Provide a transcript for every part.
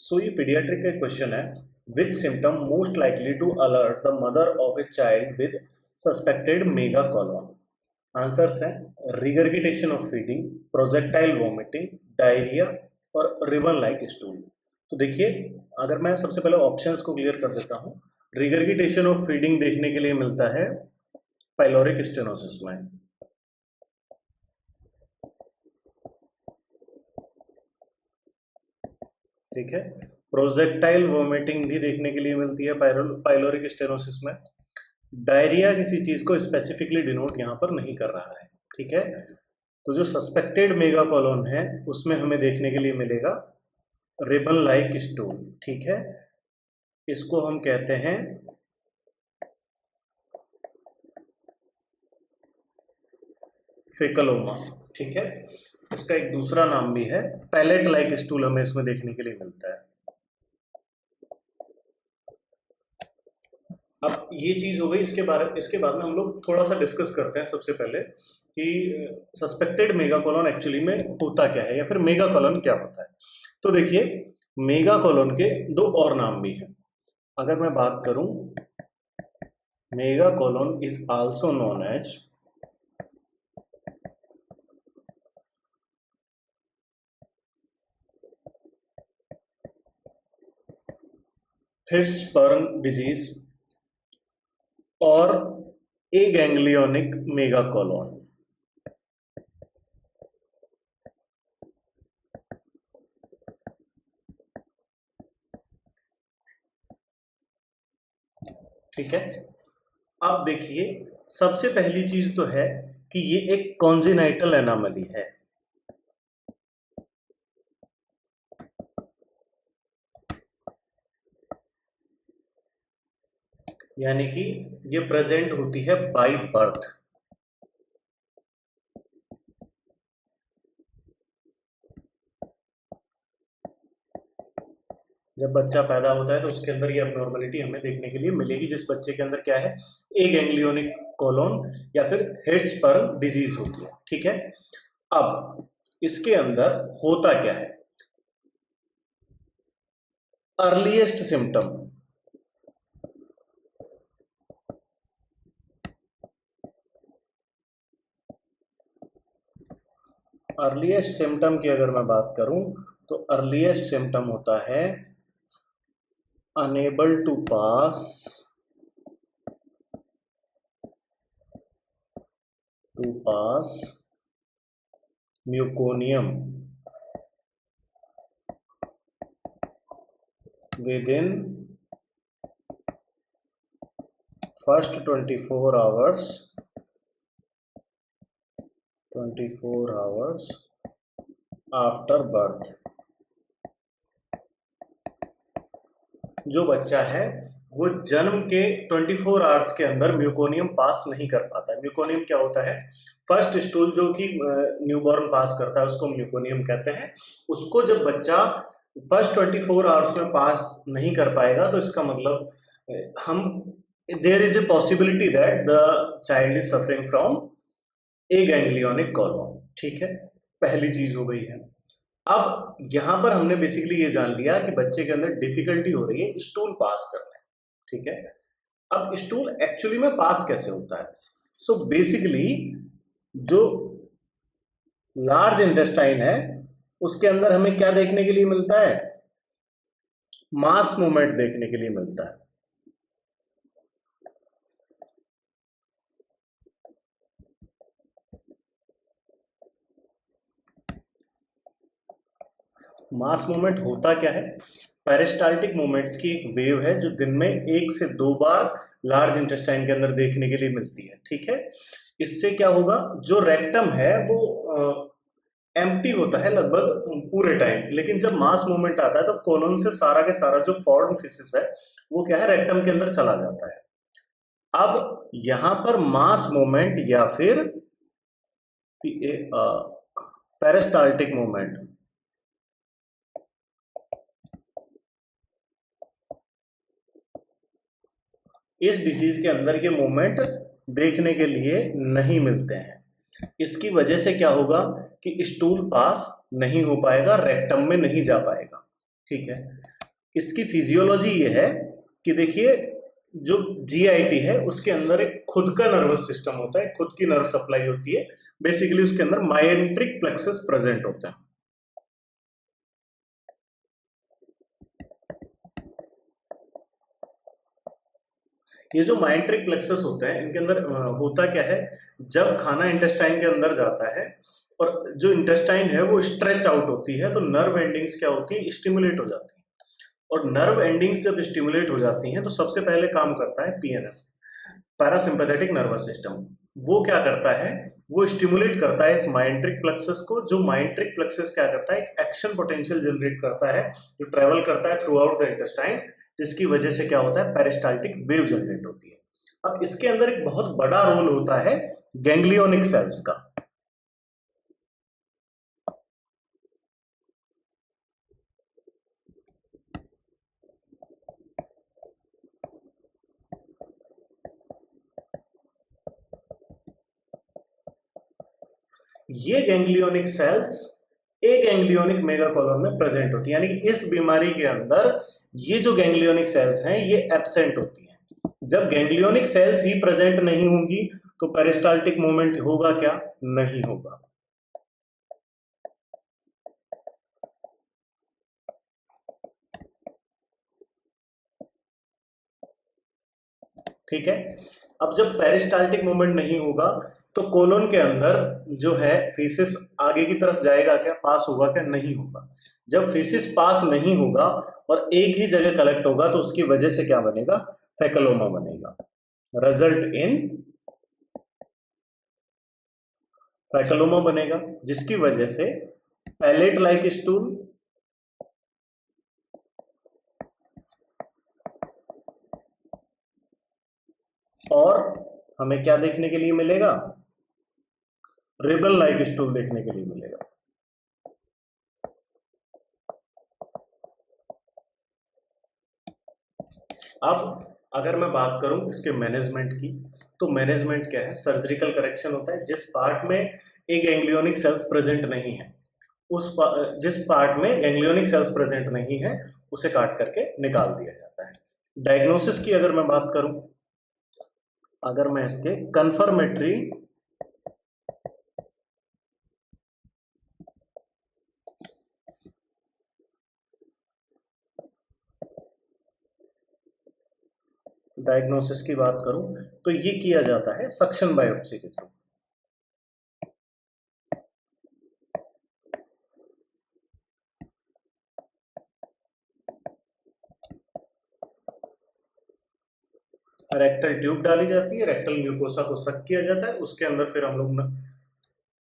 सो ये पीडियाट्रिक का क्वेश्चन है। Which symptom most likely to alert the mother of a child with suspected megacolon? Answers are regurgitation of feeding, projectile vomiting, diarrhoea और ribbon like stool. तो देखिए, अगर मैं सबसे पहले ऑप्शंस को क्लियर कर देता हूँ। रिगर्गिटेशन ऑफ फीडिंग देखने के लिए मिलता है पाइलोरिक स्टेनोसिस में। ठीक है, प्रोजेक्टाइल वोमिटिंग भी देखने के लिए मिलती है पाइलोरिक स्टेनोसिस में। डायरिया किसी चीज को स्पेसिफिकली डिनोट यहाँ पर नहीं कर रहा है। ठीक है, तो जो सस्पेक्टेड मेगा कॉलोन है उसमें हमें देखने के लिए मिलेगा रिबन लाइक स्टूल। ठीक है, इसको हम कहते हैं फेकलोमा। ठीक है, इसका एक दूसरा नाम भी है पैलेट लाइक स्टूल, हमें इसमें देखने के लिए मिलता है। अब ये चीज हो गई। इसके बाद में हम लोग थोड़ा सा डिस्कस करते हैं सबसे पहले कि सस्पेक्टेड मेगा कॉलोन एक्चुअली में होता क्या है, या फिर मेगा कॉलोन क्या होता है। तो देखिए, मेगा कॉलोन के दो और नाम भी हैं। अगर मैं बात करूं, megacolon is also known as Hirschsprung disease और एगैंग्लियोनिक मेगा कॉलोन। ठीक है, अब देखिए, सबसे पहली चीज तो है कि ये एक कॉन्जेनाइटल एनामली है। यानी कि ये प्रेजेंट होती है बाय बर्थ। जब बच्चा पैदा होता है तो उसके अंदर ये अबनॉर्मलिटी हमें देखने के लिए मिलेगी, जिस बच्चे के अंदर क्या है, एक गैंग्लियोनिक कॉलोन या फिर हिर्शबर्ग डिजीज होती है। ठीक है, अब इसके अंदर होता क्या है। अर्लीस्ट सिम्टम, अर्लीस्ट सिम्टम की अगर मैं बात करूं तो अर्लीस्ट सिम्टम होता है unable to pass meconium within first 24 hours after birth। जो बच्चा है वो जन्म के 24 आवर्स के अंदर म्यूकोनियम पास नहीं कर पाता है। म्यूकोनियम क्या होता है? फर्स्ट स्टूल जो कि न्यूबॉर्न पास करता है उसको म्यूकोनियम कहते हैं। उसको जब बच्चा फर्स्ट 24 आवर्स में पास नहीं कर पाएगा तो इसका मतलब हम there is a possibility that the child is suffering from a ganglionic colon. ठीक है, पहली चीज हो गई है। अब यहां पर हमने बेसिकली ये जान लिया कि बच्चे के अंदर डिफिकल्टी हो रही है स्टूल पास करने। ठीक है, अब स्टूल एक्चुअली में पास कैसे होता है? सो बेसिकली जो लार्ज इंटेस्टाइन है उसके अंदर हमें क्या देखने के लिए मिलता है? मास मूवमेंट देखने के लिए मिलता है। मास मूवमेंट होता क्या है? पेरिस्टाल्टिक मूवमेंट्स की एक वेव है जो दिन में 1 से 2 बार लार्ज इंटेस्टाइन के अंदर देखने के लिए मिलती है। ठीक है, इससे क्या होगा, जो रेक्टम है वो एम्प्टी होता है लगभग पूरे टाइम, लेकिन जब मास मूवमेंट आता है तो कोलोन से सारा के सारा जो फॉर्म फिसिस है वो क्या है, रेक्टम के अंदर चला जाता है। अब यहां पर मास मूवमेंट या फिर पेरिस्टाल्टिक मूवमेंट, इस डिजीज के अंदर ये मूवमेंट देखने के लिए नहीं मिलते हैं। इसकी वजह से क्या होगा कि स्टूल पास नहीं हो पाएगा, रेक्टम में नहीं जा पाएगा। ठीक है। इसकी फिजियोलॉजी ये है कि देखिए, जो जीआईटी है उसके अंदर एक खुद का नर्वस सिस्टम होता है, खुद की नर्व सप्लाई होती है। बेसिकली उसके अंदर माइंट्रिक प्लेक्सस प्रेजेंट होता है। ये जो माइंट्रिक प्लेक्सस होते हैं इनके अंदर होता क्या है, जब खाना इंटेस्टाइन के अंदर जाता है और जो इंटेस्टाइन है वो स्ट्रेच आउट होती है, तो नर्व एंडिंग्स क्या होती है, स्टिमुलेट हो जाती है। और नर्व एंडिंग्स जब स्टिमुलेट हो जाती हैं तो सबसे पहले काम करता है पीएनएस, पैरासिम्पैथेटिक नर्वस सिस्टम। वो क्या करता है, वो स्टिमुलेट करता है इस माइंट्रिक प्लेक्सस को। जो माइंट्रिक प्लेक्सस क्या करता है, एक एक्शन पोटेंशियल जनरेट करता है जो ट्रेवल करता है थ्रू आउट द इंटेस्टाइन, जिसकी वजह से क्या होता है, पेरिस्टाल्टिक वेव जनरेट होती है। अब इसके अंदर एक बहुत बड़ा रोल होता है गैंग्लियोनिक सेल्स का। ये गैंग्लियोनिक सेल्स एक गैंग्लियोनिक मेगा कॉलोन में प्रेजेंट होती है, यानी कि इस बीमारी के अंदर ये जो गैंग्लियोनिक सेल्स हैं ये एब्सेंट होती हैं। जब गैंग्लियोनिक सेल्स ही प्रेजेंट नहीं होंगी तो पेरिस्टाल्टिक मूवमेंट होगा क्या, नहीं होगा। ठीक है। अब जब पेरिस्टाल्टिक मूवमेंट नहीं होगा तो कोलोन के अंदर जो है फीसिस आगे की तरफ जाएगा क्या, पास होगा क्या, नहीं होगा। जब फीसिस पास नहीं होगा और एक ही जगह कलेक्ट होगा तो उसकी वजह से क्या बनेगा, फेकलोमा बनेगा। रिजल्ट इन फेकलोमा बनेगा, जिसकी वजह से पैलेट लाइक स्टूल और हमें क्या देखने के लिए मिलेगा, रिबन लाइक स्टूल देखने के लिए मिलेगा। अब अगर मैं बात करूं इसके मैनेजमेंट की, तो मैनेजमेंट क्या है, सर्जिकल करेक्शन होता है। जिस पार्ट में एक गैंग्लियोनिक सेल्स प्रेजेंट नहीं है, जिस पार्ट में गैंग्लियोनिक सेल्स प्रेजेंट नहीं है उसे काट करके निकाल दिया जाता है। डायग्नोसिस की अगर मैं बात करूं, अगर मैं इसके कंफर्मेटरी डायग्नोसिस की बात करूं तो ये किया जाता है सक्शन बायोप्सी के थ्रू। रेक्टल ट्यूब डाली जाती है, रेक्टल म्यूकोसा को सक किया जाता है, उसके अंदर फिर हम लोग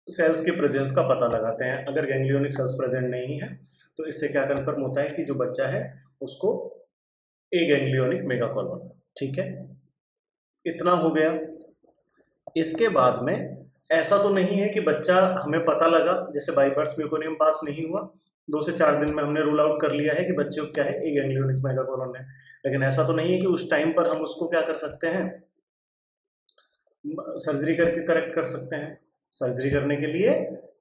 सेल्स के प्रेजेंस का पता लगाते हैं। अगर गैंग्लियोनिक सेल्स प्रेजेंट नहीं है तो इससे क्या कंफर्म होता है कि जो बच्चा है उसको ए गैंग्लियोनिक मेगाकोलोन। ठीक है, इतना हो गया। इसके बाद में ऐसा तो नहीं है कि बच्चा हमें पता लगा जैसे बाई बर्थ म्यूकोनियम पास नहीं हुआ, 2 से 4 दिन में हमने रूल आउट कर लिया है कि बच्चे को क्या है, ए गैंग्लियोनिक मेगाकोलोन है। लेकिन ऐसा तो नहीं है कि उस टाइम पर हम उसको क्या कर सकते हैं, सर्जरी करके करेक्ट कर सकते हैं। सर्जरी करने के लिए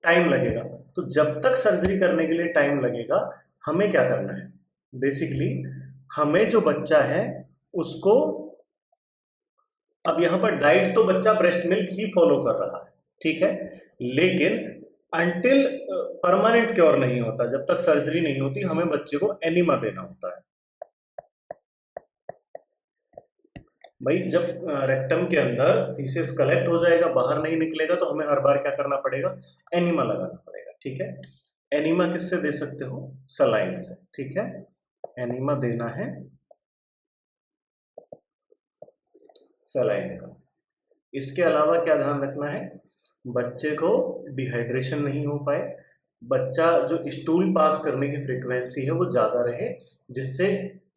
टाइम लगेगा। तो जब तक सर्जरी करने के लिए टाइम लगेगा हमें क्या करना है, बेसिकली हमें जो बच्चा है उसको, अब यहां पर डाइट तो बच्चा ब्रेस्ट मिल्क ही फॉलो कर रहा है, ठीक है, लेकिन अंटिल परमानेंट क्योर नहीं होता, जब तक सर्जरी नहीं होती हमें बच्चे को एनिमा देना होता है। भाई जब रेक्टम के अंदर फीसेस कलेक्ट हो जाएगा, बाहर नहीं निकलेगा, तो हमें हर बार क्या करना पड़ेगा, एनिमा लगाना पड़ेगा। ठीक है, एनिमा किससे दे सकते हो, सलाइन से। ठीक है, एनिमा देना है सलाइन का। इसके अलावा क्या ध्यान रखना है, बच्चे को डिहाइड्रेशन नहीं हो पाए, बच्चा जो स्टूल पास करने की फ्रीक्वेंसी है वो ज्यादा रहे, जिससे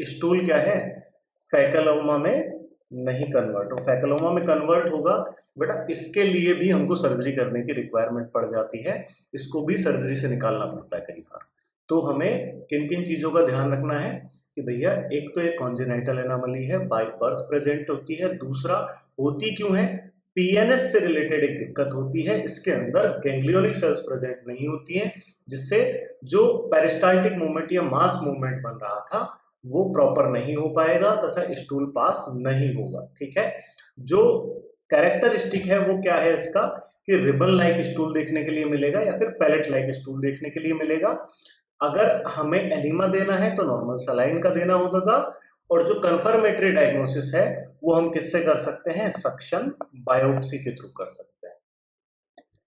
स्टूल क्या है, फैकलोमा में नहीं कन्वर्ट हो। फैकलोमा में कन्वर्ट होगा बेटा, इसके लिए भी हमको सर्जरी करने की रिक्वायरमेंट पड़ जाती है, इसको भी सर्जरी से निकालना पड़ता है कई बार। तो हमें किन किन चीजों का ध्यान रखना है कि भैया, एक तो एक कॉन्जेनाइटल एनोमली है, बाय बर्थ प्रेजेंट होती है, दूसरा होती क्यों है, पीएनएस से रिलेटेड एक दिक्कत होती है, इसके अंदर गैंग्लियोनिक सेल्स प्रेजेंट नहीं होती हैं, जिससे जो पेरिस्टाल्टिक मूवमेंट या मास मूवमेंट बन रहा था वो प्रॉपर नहीं हो पाएगा तथा स्टूल पास नहीं होगा। ठीक है, जो कैरेक्टरिस्टिक है वो क्या है इसका कि रिबन लाइक स्टूल देखने के लिए मिलेगा या फिर पैलेट लाइक स्टूल देखने के लिए मिलेगा। अगर हमें एनीमा देना है तो नॉर्मल सलाइन का देना होगा, और जो कंफर्मेटरी डायग्नोसिस है वो हम किससे कर सकते हैं, सक्शन बायोप्सी के थ्रू कर सकते हैं।